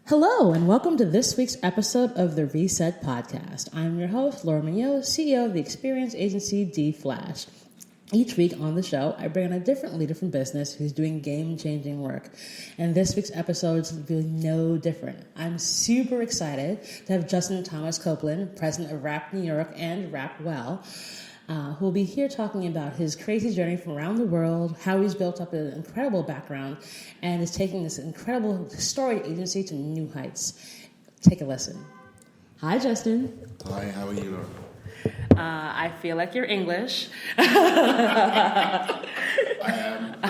Hello, and welcome to this week's episode of the Reset Podcast. I'm your host, Laura Mignot, CEO of the experience agency D-Flash. Each week on the show, I bring on a different leader from business who's doing game-changing work. And this week's episode is really no different. I'm super excited to have Justin Thomas-Copeland, president of Rapp New York and Rapp Well, who will be here talking about his crazy journey from around the world, how he's built up an incredible background, and is taking this incredible storied agency to new heights. Take a listen. Hi, Justin. Hi, how are you, Laura? I feel like you're English. I am.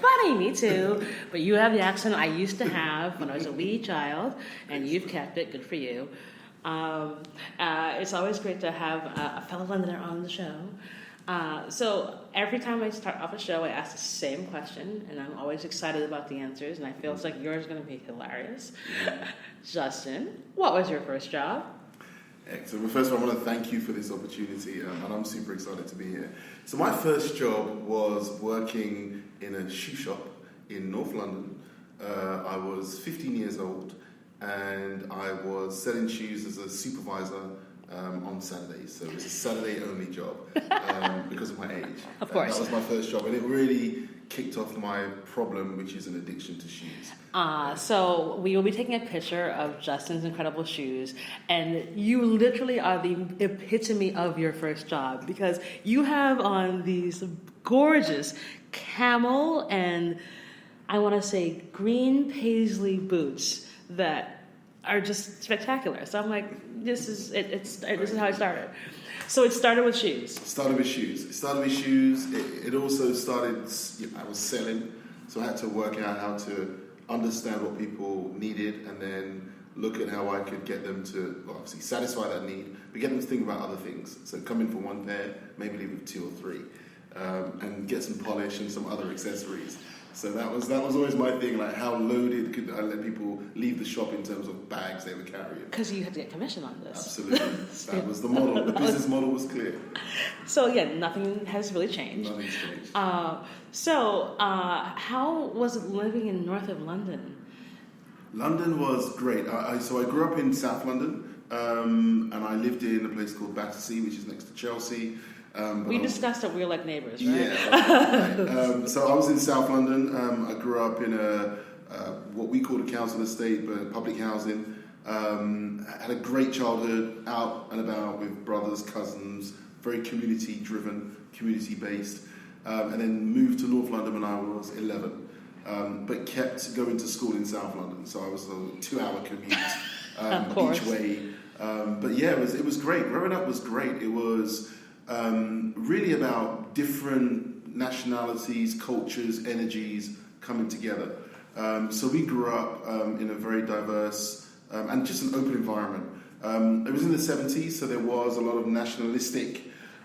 Funny, me too. But you have the accent I used to have when I was a wee child, and you've kept it. Good for you. It's always great to have a fellow Londoner on the show. So every time I start off a show, I ask the same question, and I'm always excited about the answers, and I feel like yours is going to be hilarious. Justin, what was your first job? Excellent. Well, first of all, I want to thank you for this opportunity, and I'm super excited to be here. So my first job was working in a shoe shop in North London. I was 15 years old, and I was selling shoes as a supervisor on Saturdays. So it was a Saturday-only job because of my age. Of course. That was my first job, and it really kicked off my problem, which is an addiction to shoes. So we will be taking a picture of Justin's incredible shoes, and you literally are the epitome of your first job because you have on these gorgeous camel and I want to say green paisley boots that are just spectacular. So I'm like, this is it. This is how it started. So it started with shoes. It started with shoes. It also started, I was selling, so I had to work out how to understand what people needed and then look at how I could get them to, well, obviously satisfy that need, but get them to think about other things. So come in for one pair, maybe leave with two or three, and get some polish and some other accessories. So that was always my thing, like how loaded could I let people leave the shop in terms of bags they were carrying. Because you had to get commission on this. Absolutely. That was the model. The business model was clear. So yeah, nothing has really changed. Nothing's changed. How was it living in north of London? London was great. So I grew up in South London, and I lived in a place called Battersea, which is next to Chelsea. We discussed that we were like neighbours, right? Yeah. So I was in South London. I grew up in what we called a council estate, but public housing. Had a great childhood, out and about with brothers, cousins, very community-driven, community-based. And then moved to North London when I was 11, but kept going to school in South London. So I was a 2-hour commute each way. But yeah, it was great. Growing up was great. It was really about different nationalities, cultures, energies coming together. So we grew up in a very diverse and just an open environment. It was in the 70s, so there was a lot of nationalistic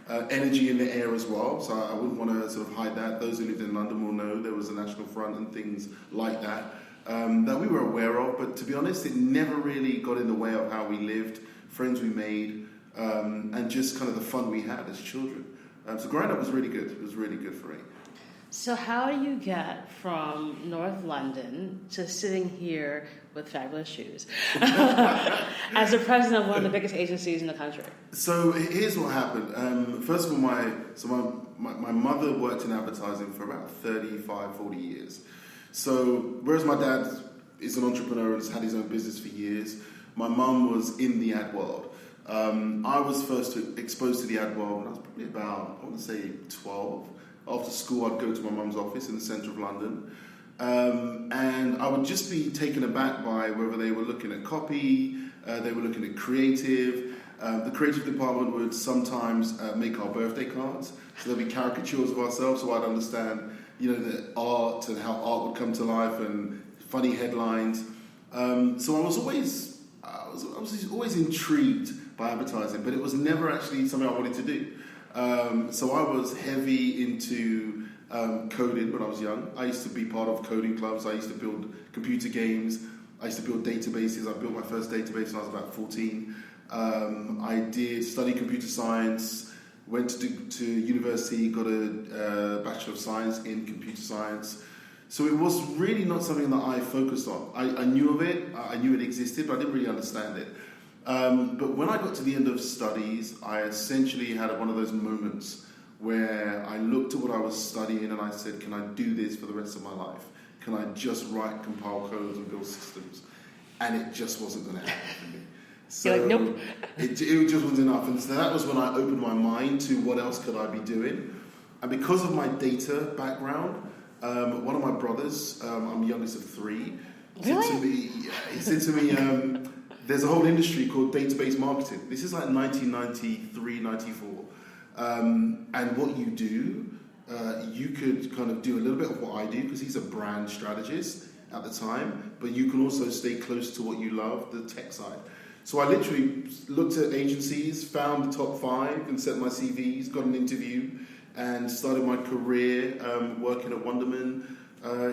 energy in the air as well. So I wouldn't want to sort of hide that. Those who lived in London will know there was a National Front and things like that that we were aware of. But to be honest, it never really got in the way of how we lived, friends we made, and just kind of the fun we had as children. So growing up was really good. It was really good for me. So how do you get from North London to sitting here with fabulous shoes as the president of one of the biggest agencies in the country? So here's what happened. First of all, my mother worked in advertising for about 35, 40 years. So whereas my dad is an entrepreneur and has had his own business for years, my mum was in the ad world. I was first exposed to the ad world when I was probably about, I want to say 12. After school, I'd go to my mum's office in the centre of London, and I would just be taken aback by whether they were looking at copy, they were looking at creative. The creative department would sometimes make our birthday cards, so there'd be caricatures of ourselves, so I'd understand, the art and how art would come to life and funny headlines. So I was always intrigued by advertising, but it was never actually something I wanted to do. So I was heavy into coding when I was young. I used to be part of coding clubs. I used to build computer games. I used to build databases. I built my first database when I was about 14. I did study computer science, went to university, got a Bachelor of Science in Computer Science. So it was really not something that I focused on. I knew of it, I knew it existed, but I didn't really understand it. But when I got to the end of studies, I essentially had one of those moments where I looked at what I was studying and I said, can I do this for the rest of my life? Can I just write, compile codes and build systems? And it just wasn't going to happen for me. So you're like, nope. it just wasn't enough. And so that was when I opened my mind to what else could I be doing. And because of my data background, one of my brothers, I'm the youngest of three, really? he said to me, there's a whole industry called database marketing. This is like 1993, 94. And what you do, you could kind of do a little bit of what I do, because he's a brand strategist at the time, but you can also stay close to what you love, the tech side. So I literally looked at agencies, found the top 5 and sent my CVs, got an interview, and started my career working at Wonderman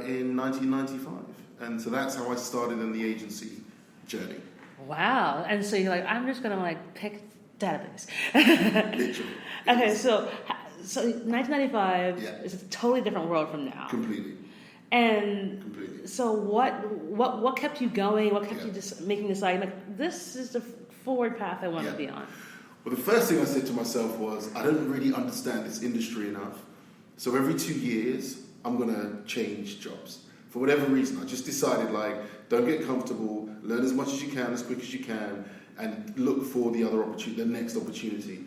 in 1995. And so that's how I started in the agency journey. Wow. And so you're like, I'm just going to pick database. Literally. Okay, so 1995 is a totally different world from now. Completely. And Completely. so what kept you going? What kept you just making this this is the forward path I want to be on? Well, the first thing I said to myself was, I don't really understand this industry enough. So every 2 years, I'm going to change jobs. For whatever reason, I just decided, don't get comfortable, learn as much as you can, as quick as you can, and look for the next opportunity.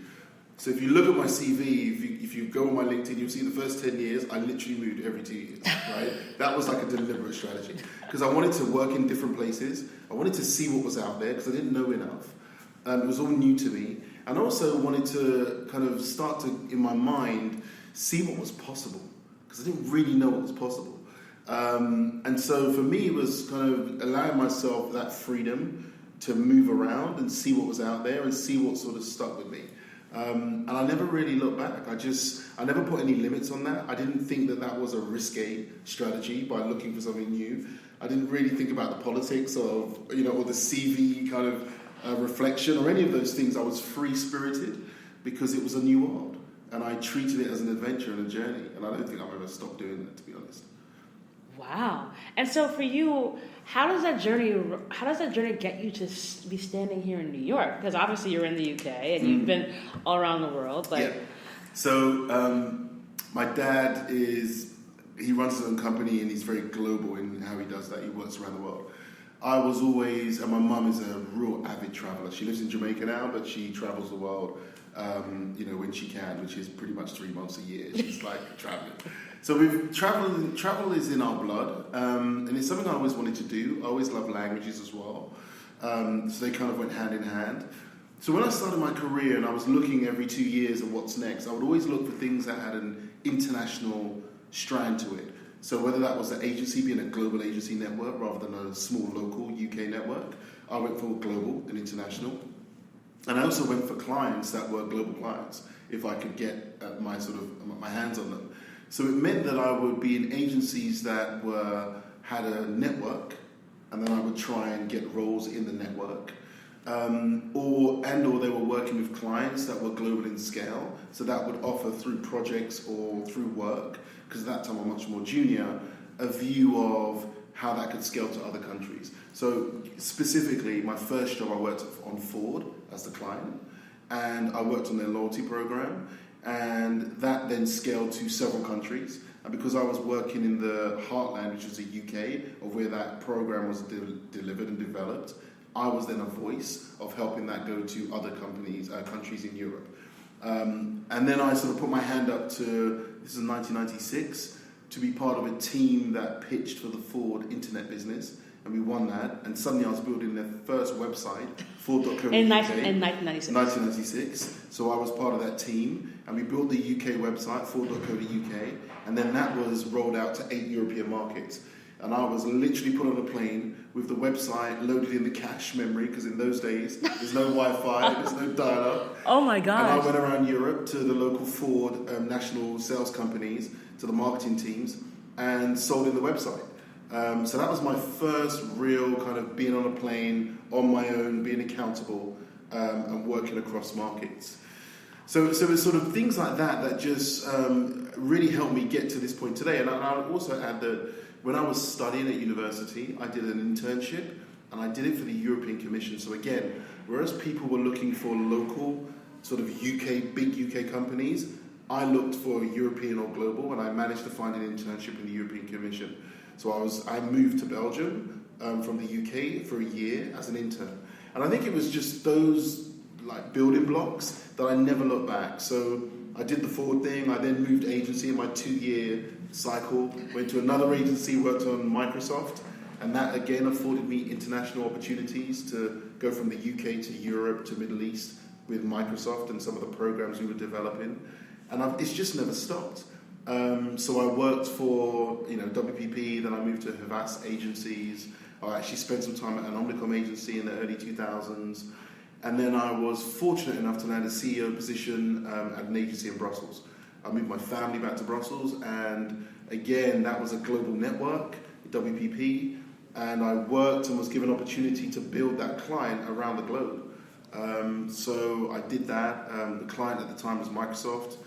So if you look at my CV, if you go on my LinkedIn, you'll see the first 10 years, I literally moved every 2 years, right? That was like a deliberate strategy. Because I wanted to work in different places. I wanted to see what was out there, because I didn't know enough. It was all new to me. And I also wanted to kind of start to, in my mind, see what was possible. Because I didn't really know what was possible. And so for me, it was kind of allowing myself that freedom to move around and see what was out there and see what sort of stuck with me. And I never really looked back. I never put any limits on that. I didn't think that was a risque strategy by looking for something new. I didn't really think about the politics of, or the CV kind of reflection or any of those things. I was free-spirited because it was a new world. And I treated it as an adventure and a journey. And I don't think I've ever stopped doing that, to be honest. Wow. And so for you, how does that journey get you to be standing here in New York? Because obviously you're in the UK and you've been all around the world. So my dad he runs his own company and he's very global in how he does that. He works around the world. I was always, and my mum is a real avid traveller. She lives in Jamaica now, but she travels the world, when she can, which is pretty much 3 months a year. She's travelling. So travel is in our blood, and it's something I always wanted to do. I always loved languages as well. So they kind of went hand in hand. So when I started my career and I was looking every 2 years at what's next, I would always look for things that had an international strand to it. So whether that was the agency being a global agency network rather than a small local UK network, I went for global and international. And I also went for clients that were global clients, if I could get my hands on them. So it meant that I would be in agencies that had a network, and then I would try and get roles in the network. Or they were working with clients that were global in scale, so that would offer through projects or through work, because at that time I'm much more junior, a view of how that could scale to other countries. So specifically, my first job I worked on Ford as the client, and I worked on their loyalty program, and that then scaled to several countries. And because I was working in the heartland, which was the UK, of where that program was delivered and developed, I was then a voice of helping that go to other countries in Europe. And then I sort of put my hand up to, this is 1996, to be part of a team that pitched for the Ford internet business. And we won that. And suddenly I was building their first website, Ford.co.uk. In 1996. 1996. So I was part of that team. And we built the UK website, Ford.co.uk. And then that was rolled out to 8 European markets. And I was literally put on a plane with the website loaded in the cache memory, because in those days, there's no Wi-Fi, there's no dial-up. Oh my gosh. And I went around Europe to the local Ford national sales companies, to the marketing teams, and sold in the website. So that was my first real kind of being on a plane, on my own, being accountable, and working across markets. So it's sort of things like that just really helped me get to this point today. And I'll also add that when I was studying at university, I did an internship, and I did it for the European Commission. So again, whereas people were looking for local, sort of big UK companies, I looked for European or global, and I managed to find an internship in the European Commission. So I moved to Belgium from the UK for a year as an intern. And I think it was just those like building blocks that I never looked back. So I did the forward thing. I then moved agency in my 2-year cycle, went to another agency, worked on Microsoft. And that again afforded me international opportunities to go from the UK to Europe to Middle East with Microsoft and some of the programs we were developing. And it's just never stopped. So I worked for WPP, then I moved to Havas agencies. I actually spent some time at an Omnicom agency in the early 2000s. And then I was fortunate enough to land a CEO position at an agency in Brussels. I moved my family back to Brussels, and again, that was a global network, WPP, and I worked and was given opportunity to build that client around the globe. So I did that. The client at the time was Microsoft,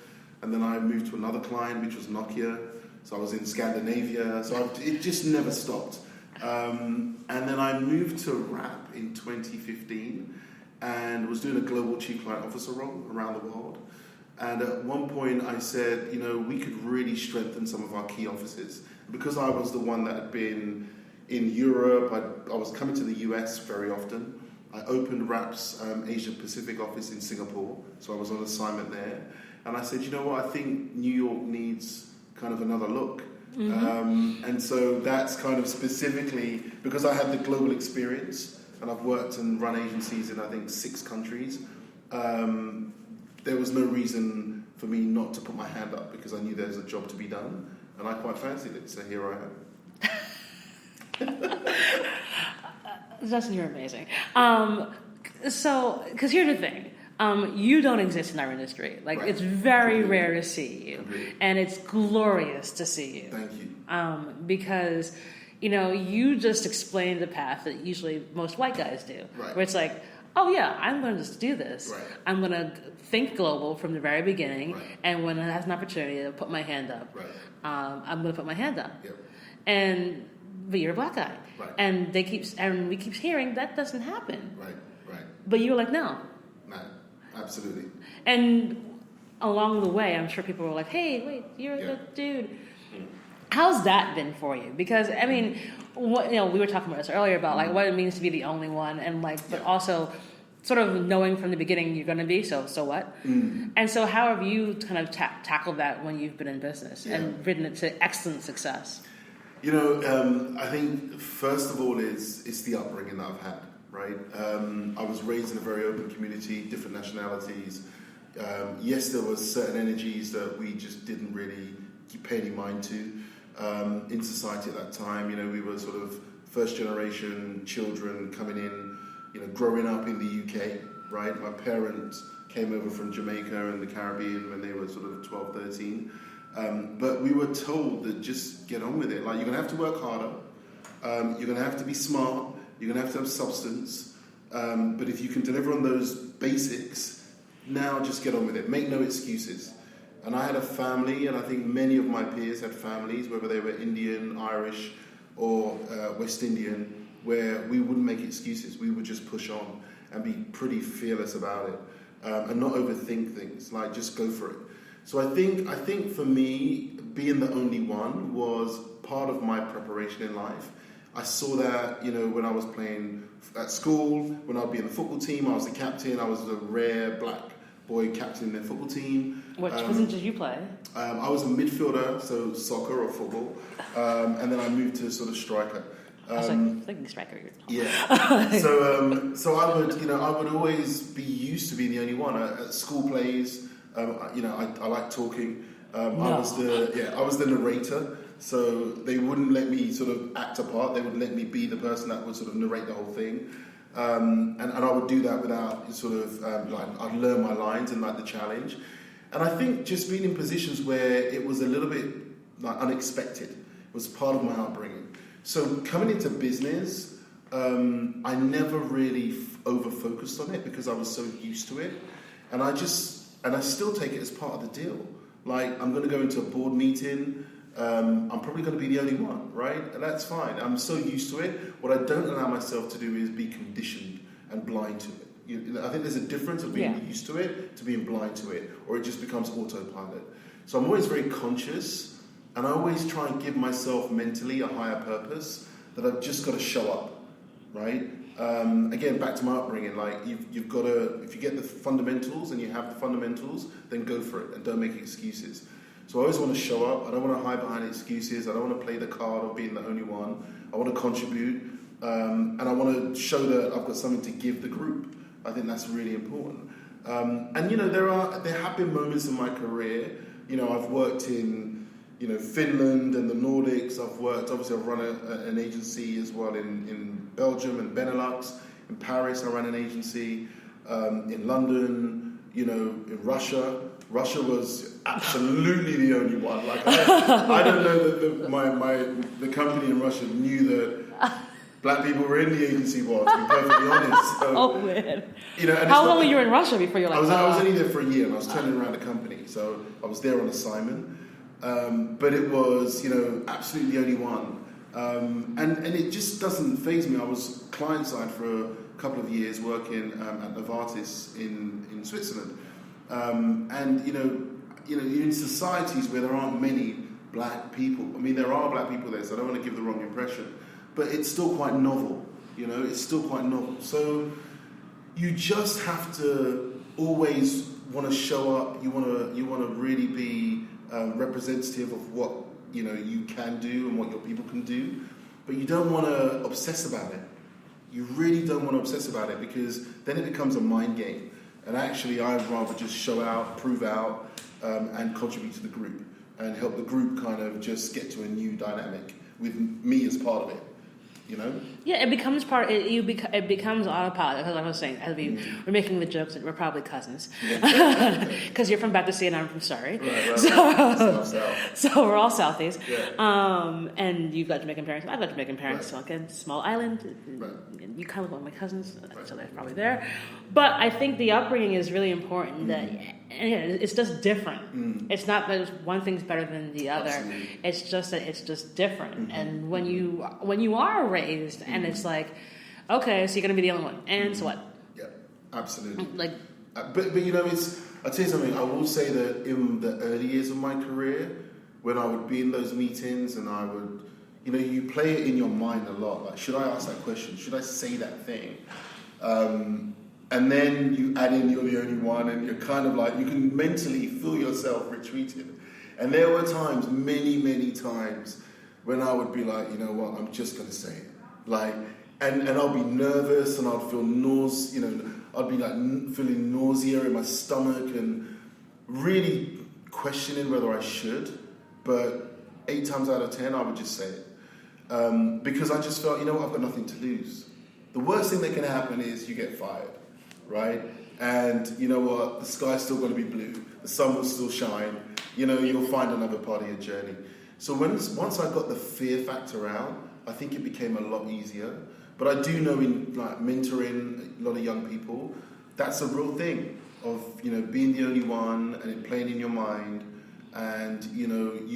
and then I moved to another client, which was Nokia. So I was in Scandinavia. So it just never stopped. And then I moved to Rapp in 2015 and was doing a global chief client officer role around the world. And at one point I said, we could really strengthen some of our key offices. Because I was the one that had been in Europe, I was coming to the US very often. I opened Rapp's Asia Pacific office in Singapore, so I was on assignment there. And I said, I think New York needs kind of another look. Mm-hmm. And so that's kind of specifically, because I had the global experience, and I've worked and run agencies in, I think, 6 countries, there was no reason for me not to put my hand up, because I knew there was a job to be done, and I quite fancied it, so here I am. Justin, you're amazing. Because here's the thing. You don't exist in our industry. Like, right. It's very rare to see you. Agreed. And it's glorious to see you. Thank you. Because, you just explained the path that usually most white guys do. Right. Where it's like, oh yeah, I'm going to do this. Right. I'm going to think global from the very beginning. Right. And when it has an opportunity to put my hand up, right. I'm going to put my hand up. Yep. But you're a black guy. Right. And we keep hearing that doesn't happen. Right. But you were like, no. No, absolutely. And along the way, I'm sure people were like, hey, wait, you're the dude. How's that been for you? Because, I mean, we were talking about this earlier about like what it means to be the only one, and but also sort of knowing from the beginning you're going to be, so what? And so how have you kind of tackled that when you've been in business and ridden it to excellent success? I think first of all it's the upbringing that I've had, right? I was raised in a very open community, different nationalities. Yes, there were certain energies that we just didn't really pay any mind to in society at that time. We were sort of first generation children coming in, growing up in the UK, right? My parents came over from Jamaica and the Caribbean when they were sort of 12, 13. But we were told that just get on with it. Like, you're going to have to work harder. You're going to have to be smart. You're going to have substance. But if you can deliver on those basics, now just get on with it. Make no excuses. And I had a family, and I think many of my peers had families, whether they were Indian, Irish, or West Indian, where we wouldn't make excuses. We would just push on and be pretty fearless about it, and not overthink things. Like, just go for it. So I think for me, being the only one was part of my preparation in life. I saw that, when I was playing at school, when I'd be in the football team, I was the captain. I was a rare black boy captain in their football team. Which position did you play? I was a midfielder, so soccer or football, and then I moved to sort of striker. I was thinking striker. Yeah. So I would always be used to being the only one at school plays. I like talking. I was the narrator, so they wouldn't let me sort of act a part. They would let me be the person that would sort of narrate the whole thing, and I would do that without sort of I'd learn my lines and like the challenge. And I think just being in positions where it was a little bit like unexpected was part of my upbringing. So coming into business, I never really over-focused on it because I was so used to it, and I still take it as part of the deal. Like, I'm going to go into a board meeting, I'm probably going to be the only one, right? And that's fine. I'm so used to it. What I don't allow myself to do is be conditioned and blind to it. I think there's a difference of being used to it to being blind to it, or it just becomes autopilot. So I'm always very conscious, and I always try and give myself mentally a higher purpose that I've just got to show up, right? Again, back to my upbringing, like you've got to, if you get the fundamentals and you have the fundamentals, then go for it and don't make excuses. So I always want to show up. I don't want to hide behind excuses. I don't want to play the card of being the only one. I want to contribute, and I want to show that I've got something to give the group. I think that's really important. And there have been moments in my career. I've worked in Finland and the Nordics. I've run an agency as well in Belgium and Benelux. In Paris, I ran an agency. In London, in Russia. Russia was absolutely the only one. Like I don't know that the company in Russia knew that black people were in the agency world, to be perfectly honest. So, oh man! And how long were you in Russia before you were like? I was only there for a year, and I was turning around the company, so I was there on assignment. But it was, absolutely the only one, and it just doesn't faze me. I was client side for a couple of years working at Novartis in Switzerland, and you're in societies where there aren't many black people. I mean, there are black people there, so I don't want to give the wrong impression. But it's still quite novel, it's still quite novel. So you just have to always want to show up. You want to really be representative of what you can do and what your people can do. But you don't want to obsess about it. You really don't want to obsess about it, because then it becomes a mind game. And actually, I'd rather just show out, prove out, and contribute to the group and help the group kind of just get to a new dynamic with me as part of it. Yeah, it becomes it becomes autopilot. As I was saying, we're making the jokes that we're probably cousins, because you're from Baptist and I'm from Surrey, right. So we're all Southies. Yeah. And you've got Jamaican parents. I've got Jamaican parents. Right. So again, small island. Right. You kind of look like my cousins, so they're probably there. But I think the upbringing is really important. That it's just different. It's not that one thing's better than the other. Absolutely. It's just that it's just different. And when you are raised, and it's like, okay, so you're going to be the only one, and so what? Yeah, absolutely. Like, but I'll tell you something. I will say that in the early years of my career, when I would be in those meetings, and I would, you play it in your mind a lot. Like, should I ask that question? Should I say that thing? And then you add in you're the only one, and you're kind of like, you can mentally feel yourself retreating. And there were times, many times, when I would be like, you know what, I'm just going to say it. Like, and I'll be nervous, and I'll feel I'd be like feeling nausea in my stomach, and really questioning whether I should. But 8 times out of 10, I would just say it. Because I just felt, I've got nothing to lose. The worst thing that can happen is you get fired, right? And you know what? The sky's still going to be blue. The sun will still shine. You'll find another part of your journey. So once I got the fear factor out, I think it became a lot easier. But I do know in mentoring a lot of young people, that's a real thing of being the only one, and it playing in your mind, and you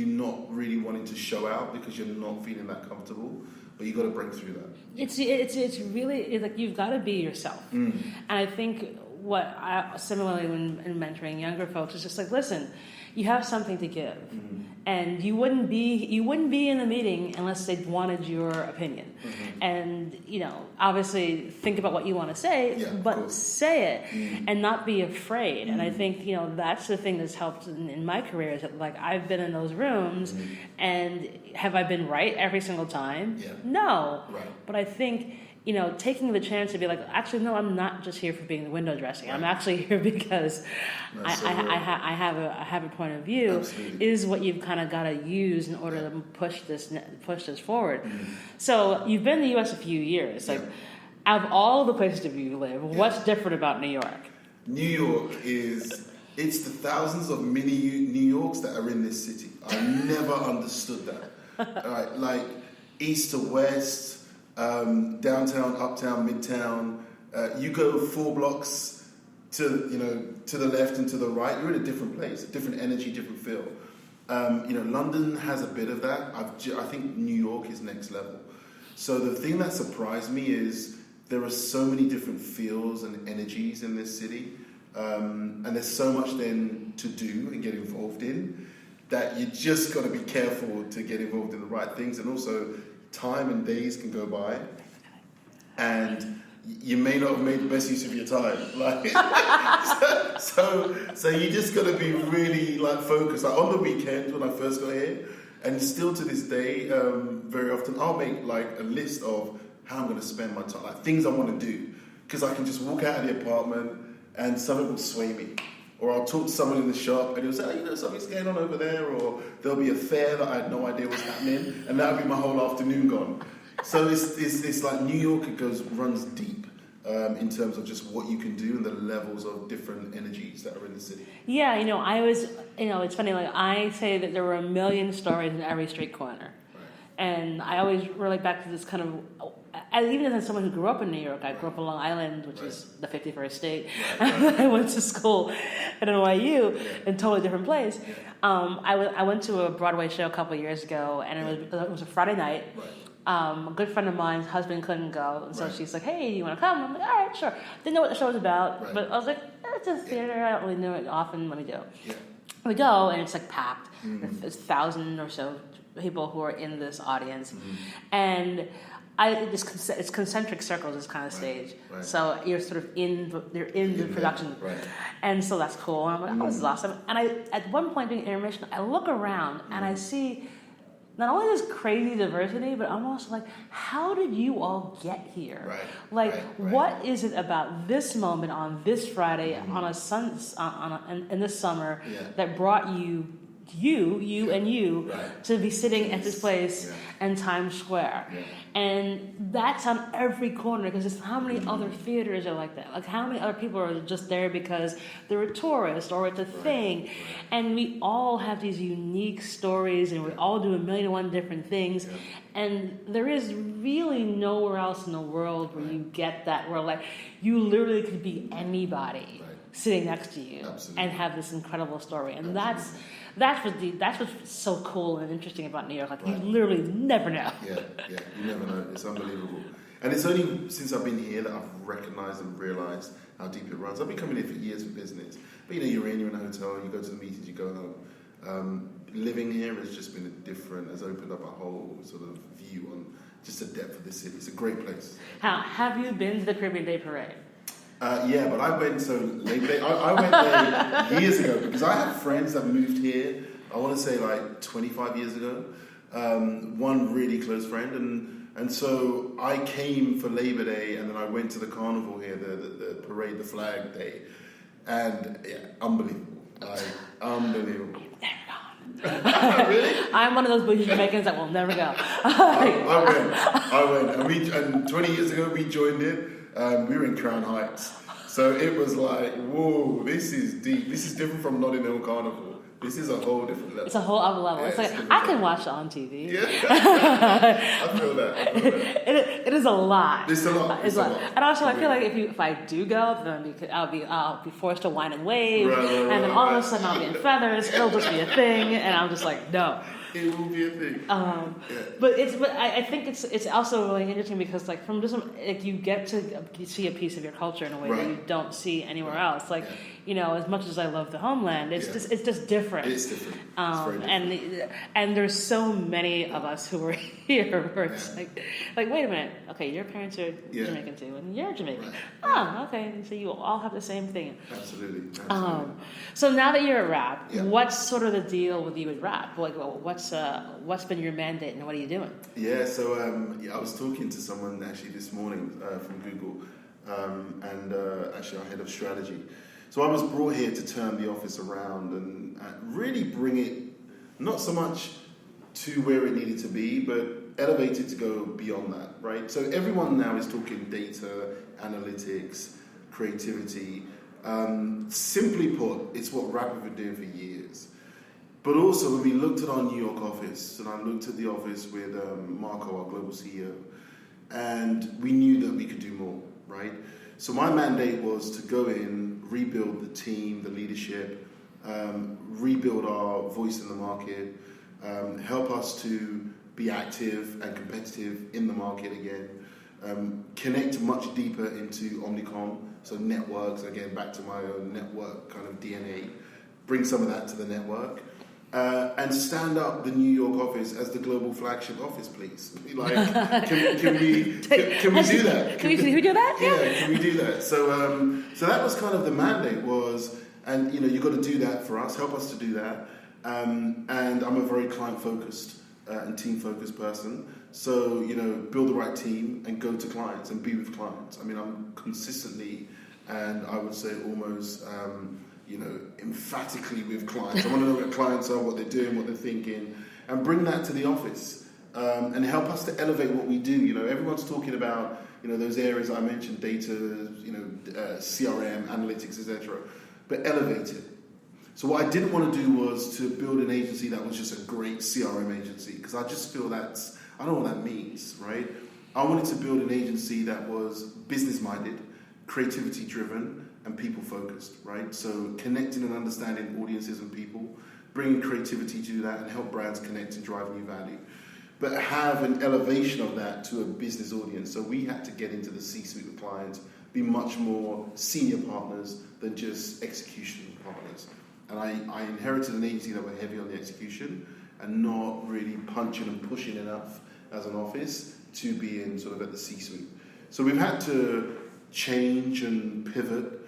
not really wanting to show out because you're not feeling that comfortable. But you got to break through that. It's really like you've got to be yourself. And I think what I similarly when mentoring younger folks is just like, listen, you have something to give, and you wouldn't be in the meeting unless they wanted your opinion. And obviously think about what you want to say, but say it and not be afraid. And I think that's the thing that's helped in my career, is that like I've been in those rooms, and have I been right every single time? No, right. But I think taking the chance to be like, actually, no, I'm not just here for being the window dressing. Right. I'm actually here because I have a point of view. Absolutely. Is what you've kind of got to use in order to push this forward. So you've been in the U.S. a few years. Like, out of all the places that you live, what's different about New York? New York it's the thousands of mini New Yorks that are in this city. I never understood that. Right, like east to west. Downtown, uptown, midtown. You go 4 blocks to the left and to the right. You're in a different place, a different energy, different feel. London has a bit of that. I think New York is next level. So the thing that surprised me is there are so many different feels and energies in this city, and there's so much then to do and get involved in that you just got to be careful to get involved in the right things, and also time and days can go by, and you may not have made the best use of your time. Like, so you just got to be really focused. Like on the weekends when I first got here, and still to this day, very often I'll make a list of how I'm going to spend my time, like things I want to do, because I can just walk out of the apartment and something will sway me. Or I'll talk to someone in the shop and he'll say, something's going on over there, or there'll be a fair that I had no idea was happening, and that'll be my whole afternoon gone. So it's like New York, runs deep in terms of just what you can do and the levels of different energies that are in the city. Yeah, it's funny, I say that there were a million stories in every street corner. Right. And I always relate back to this kind of, even as someone who grew up in New York, I grew up on Long Island, which is the 51st state. Right. I went to school at NYU, in a totally different place. I went to a Broadway show a couple of years ago, and it was a Friday night. Right. A good friend of mine's husband couldn't go, and so she's like, "Hey, do you want to come?" I'm like, "All right, sure." Didn't know what the show was about, but I was like, "It's a theater. I don't really know it often. Let me go." Yeah. We go, and it's packed. Mm-hmm. There's 1,000 or so people who are in this audience, and it's concentric circles. This kind of stage, so you're sort of in the production, and so that's cool. And I'm like, "Oh, this is awesome." And at one point during intermission, I look around and I see not only this crazy diversity, but I'm also like, how did you all get here? Right. What is it about this moment on this Friday on in this summer that brought you to be sitting at this place in Times Square? And that's on every corner, because it's how many other theaters are like that? Like, how many other people are just there because they're a tourist or it's a thing? And we all have these unique stories, and we all do 1,000,001 different things. And there is really nowhere else in the world where you get that, where you literally could be anybody sitting next to you and have this incredible story. And that's what's so cool and interesting about New York. You literally never know. Yeah, you never know. It's unbelievable. And it's only since I've been here that I've recognized and realized how deep it runs. I've been coming here for years for business. But you're in a hotel, you go to the meetings, you go home. Living here has just been has opened up a whole sort of view on just the depth of the city. It's a great place. Have you been to the Caribbean Day Parade? Yeah, but I went Labor Day. I went there years ago because I have friends that moved here. I want to say 25 years ago. One really close friend, and so I came for Labor Day, and then I went to the carnival here, the parade, the flag day, and unbelievable, unbelievable. Really? I'm one of those bougie Jamaicans that will never go. I went, and 20 years ago we joined it. We were in Crown Heights, so it was whoa, this is deep. This is different from Notting Hill Carnival. This is a whole different level. It's a whole other level. It's I can watch it on TV. Yeah, I feel that. It is a lot. It's a lot. It's a lot. And also, I feel like if I do go, then I'll be forced to whine and wave, and then all of a sudden I'll be in feathers. It'll just be a thing, and I'm just no. It will be a thing. But I think it's also really interesting because from just you get to see a piece of your culture in a way that you don't see anywhere else. As much as I love the homeland, it's just different. It's different. It's very different. And there's so many of us who are here where it's like wait a minute, okay, your parents are Jamaican too, and you're Jamaican. Oh, okay, so you all have the same thing. Absolutely. So now that you're at Rapp, what's sort of the deal with you at Rapp? What's been your mandate and what are you doing? Yeah, so I was talking to someone actually this morning from Google, and actually our head of strategy. So I was brought here to turn the office around and really bring it not so much to where it needed to be, but elevate it to go beyond that, right? So everyone now is talking data, analytics, creativity. Simply put, it's what Rapp have been doing for years. But also, when we looked at our New York office, and I looked at the office with Marco, our global CEO, and we knew that we could do more, right? So my mandate was to go in, rebuild the team, the leadership, rebuild our voice in the market, help us to be active and competitive in the market again, connect much deeper into Omnicom, so networks, again, back to my own network kind of DNA, bring some of that to the network, and stand up the New York office as the global flagship office, please. Like, can we do that? Can we do that? Yeah, can we do that? So that was kind of the mandate was, and you've got to do that for us, help us to do that. And I'm a very client-focused and team-focused person. So, build the right team and go to clients and be with clients. I mean, I'm consistently, and I would say almost, emphatically with clients. I want to know what clients are, what they're doing, what they're thinking, and bring that to the office and help us to elevate what we do. Everyone's talking about, those areas I mentioned, data, CRM, analytics, etc., but elevate it. So what I didn't want to do was to build an agency that was just a great CRM agency, because I just feel I don't know what that means, right? I wanted to build an agency that was business-minded, creativity-driven, and people-focused, right? So connecting and understanding audiences and people, bringing creativity to that, and help brands connect and drive new value. But have an elevation of that to a business audience. So we had to get into the C-suite with clients, be much more senior partners than just execution partners. And I inherited an agency that were heavy on the execution and not really punching and pushing enough as an office to be in sort of at the C-suite. So we've had to change and pivot,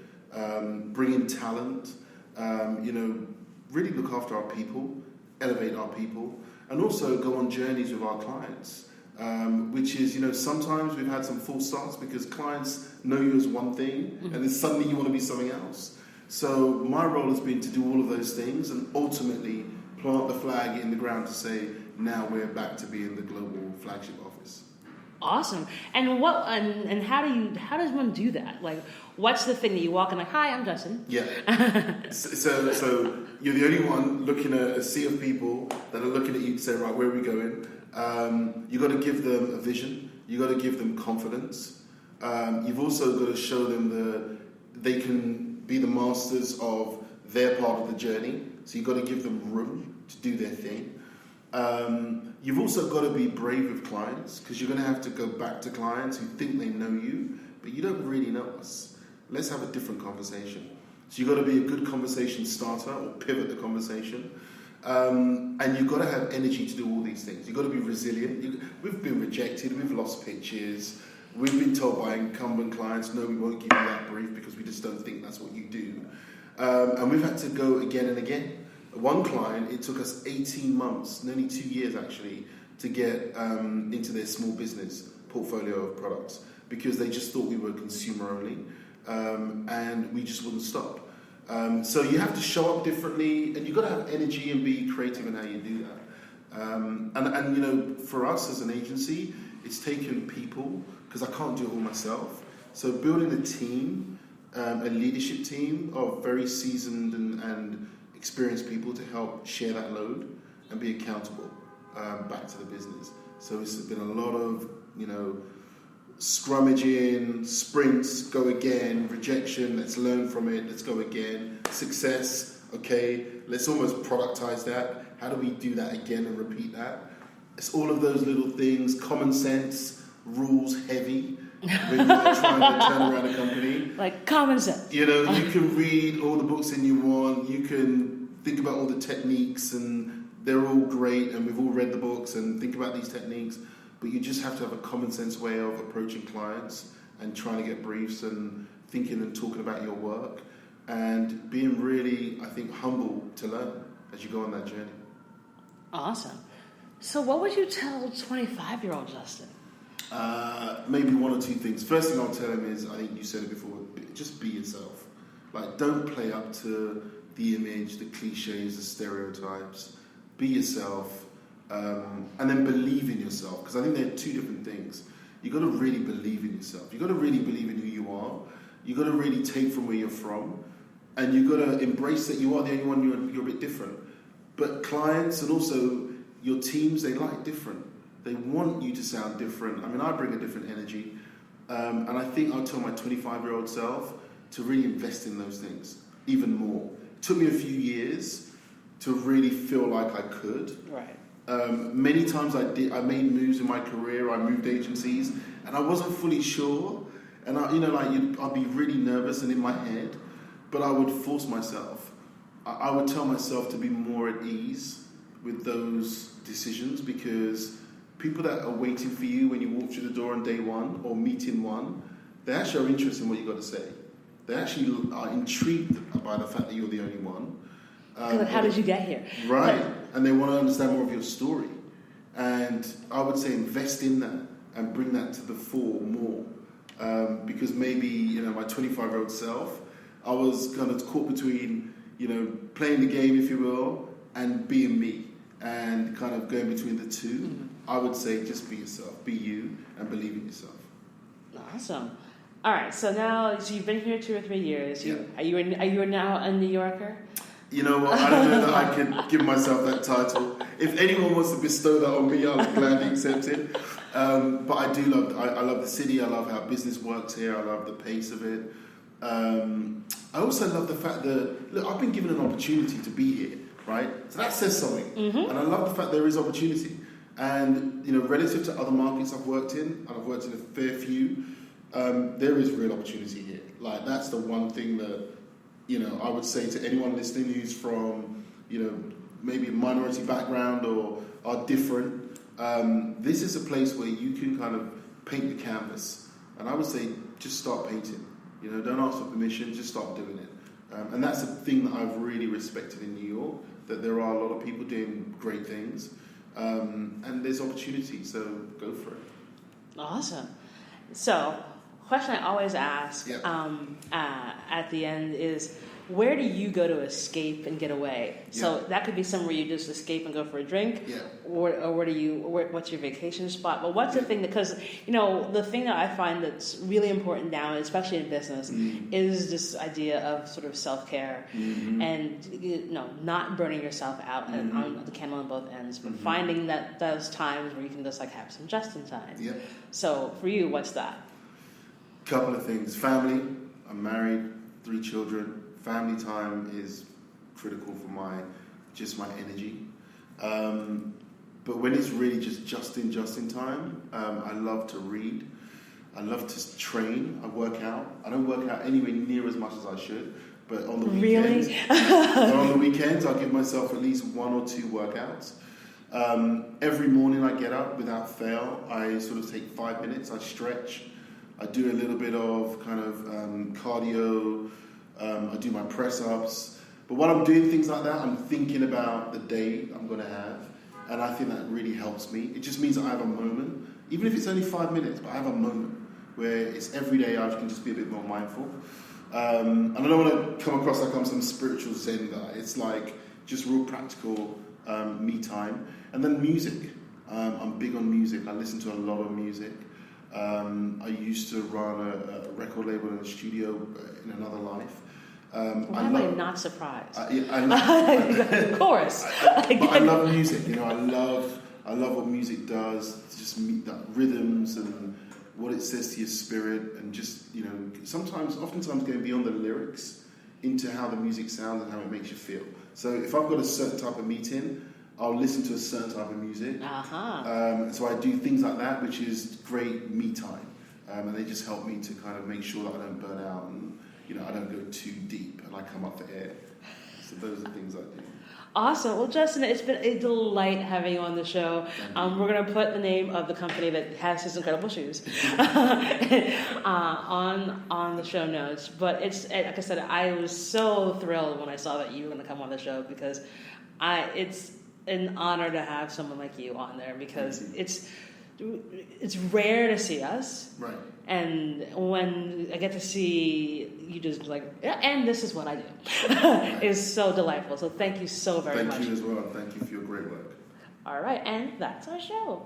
bring in talent, really look after our people, elevate our people, and also go on journeys with our clients, which is, sometimes we've had some false starts because clients know you as one thing and then suddenly you want to be something else. So my role has been to do all of those things and ultimately plant the flag in the ground to say, now we're back to being the global flagship office. Awesome. And how does one do that? Like, what's the thing that you walk in like, hi, I'm Justin? Yeah. so you're the only one looking at a sea of people that are looking at you to say, right, where are we going? You've got to give them a vision. You've got to give them confidence. You've also got to show them that they can be the masters of their part of the journey. So you've got to give them room to do their thing. You've also got to be brave with clients, because you're going to have to go back to clients who think they know you, but you don't really know us. Let's have a different conversation. So you've got to be a good conversation starter or pivot the conversation. And you've got to have energy to do all these things. You've got to be resilient. We've been rejected. We've lost pitches. We've been told by incumbent clients, no, we won't give you that brief because we just don't think that's what you do. And we've had to go again and again. One client, it took us 18 months, nearly 2 years actually, to get into their small business portfolio of products, because they just thought we were consumer only, and we just wouldn't stop. So you have to show up differently, and you've got to have energy and be creative in how you do that. And for us as an agency, it's taken people, because I can't do it all myself. So building a team, a leadership team of very seasoned and experienced people to help share that load and be accountable back to the business. So it's been a lot of, scrummaging, sprints, go again, rejection, let's learn from it, let's go again, success, okay, let's almost productize that. How do we do that again and repeat that? It's all of those little things, common sense, rules heavy, when you're trying to turn around a company. Like common sense. You can read all the books that you want, you can think about all the techniques, and they're all great, and we've all read the books and think about these techniques, but you just have to have a common sense way of approaching clients and trying to get briefs and thinking and talking about your work and being really, I think, humble to learn as you go on that journey. Awesome. So what would you tell 25-year-old Justin? Maybe one or two things. First thing I'll tell him is, I think you said it before, just be yourself. Like, don't play up to the image, the cliches, the stereotypes. Be yourself, and then believe in yourself. Because I think they're two different things. You've got to really believe in yourself. You've got to really believe in who you are. You've got to really take from where you're from. And you've got to embrace that you are the only one, you're a bit different. But clients and also your teams, they like different. They want you to sound different. I mean, I bring a different energy. And I think I'll tell my 25-year-old self to really invest in those things even more. It took me a few years to really feel like I could. Right. Many times I made moves in my career. I moved agencies, and I wasn't fully sure. And I'd be really nervous and in my head, but I would force myself. I would tell myself to be more at ease with those decisions, because people that are waiting for you when you walk through the door on day one or meeting one, they actually are interested in what you've got to say. They actually are intrigued by the fact that you're the only one. How did you get here? Right, and they want to understand more of your story. And I would say invest in that and bring that to the fore more. Because maybe, my 25-year-old self, I was kind of caught between, playing the game, if you will, and being me, and kind of going between the two. Mm-hmm. I would say just be yourself, be you, and believe in yourself. Awesome. All right, so you've been here 2 or 3 years. Are you now a New Yorker? You know what? I don't know that I can give myself that title. If anyone wants to bestow that on me, I'll gladly accept it. But I do I love the city. I love how business works here. I love the pace of it. I also love the fact that, look, I've been given an opportunity to be here, right? So that says something. Mm-hmm. And I love the fact there is opportunity. And, relative to other markets I've worked in, and I've worked in a fair few, there is real opportunity here. Like, that's the one thing that, I would say to anyone listening who's from, maybe a minority background or are different. This is a place where you can kind of paint the canvas. And I would say just start painting. Don't ask for permission, just start doing it. And that's the thing that I've really respected in New York, that there are a lot of people doing great things. And there's opportunity, so go for it. Awesome. So, question I always ask at the end is, where do you go to escape and get away? So that could be somewhere you just escape and go for a drink, or what's your vacation spot? But what's the thing because the thing that I find that's really important now, especially in business, is this idea of sort of self-care and not burning yourself out on the candle on both ends, but finding that those times where you can just have some Justin time. Yeah. So for you, what's that? Couple of things. Family. I'm married, 3 children. Family time is critical for my energy. But when it's really just Justin time, I love to read. I love to train. I work out. I don't work out anywhere near as much as I should, but on the weekends, I'll give myself at least 1 or 2 workouts. Every morning I get up without fail. I sort of take 5 minutes. I stretch. I do a little bit of kind of cardio. I do my press-ups. But while I'm doing things like that, I'm thinking about the day I'm going to have. And I think that really helps me. It just means that I have a moment, even if it's only 5 minutes, but I have a moment where it's every day I can just be a bit more mindful. And I don't want to come across like I'm some spiritual Zen guy. It's like just real practical me time. And then music. I'm big on music. I listen to a lot of music. I used to run a record label in a studio in another life. Why am I not surprised? Of course. But I love music. I love what music does. To just meet that rhythms and what it says to your spirit, and just oftentimes going beyond the lyrics into how the music sounds and how it makes you feel. So if I've got a certain type of meeting, I'll listen to a certain type of music. So I do things like that, which is great me time. And they just help me to kind of make sure that I don't burn out and, I don't go too deep and I come up for air. So those are things I do. Awesome. Well, Justin, it's been a delight having you on the show. We're going to put the name of the company that has his incredible shoes on the show notes. But it's, like I said, I was so thrilled when I saw that you were going to come on the show, because it's an honor to have someone like you on there, because it's rare to see us. Right. And when I get to see you just and this is what I do, is so delightful. So thank you so very much. Thank you as well. Thank you for your great work. All right, and that's our show.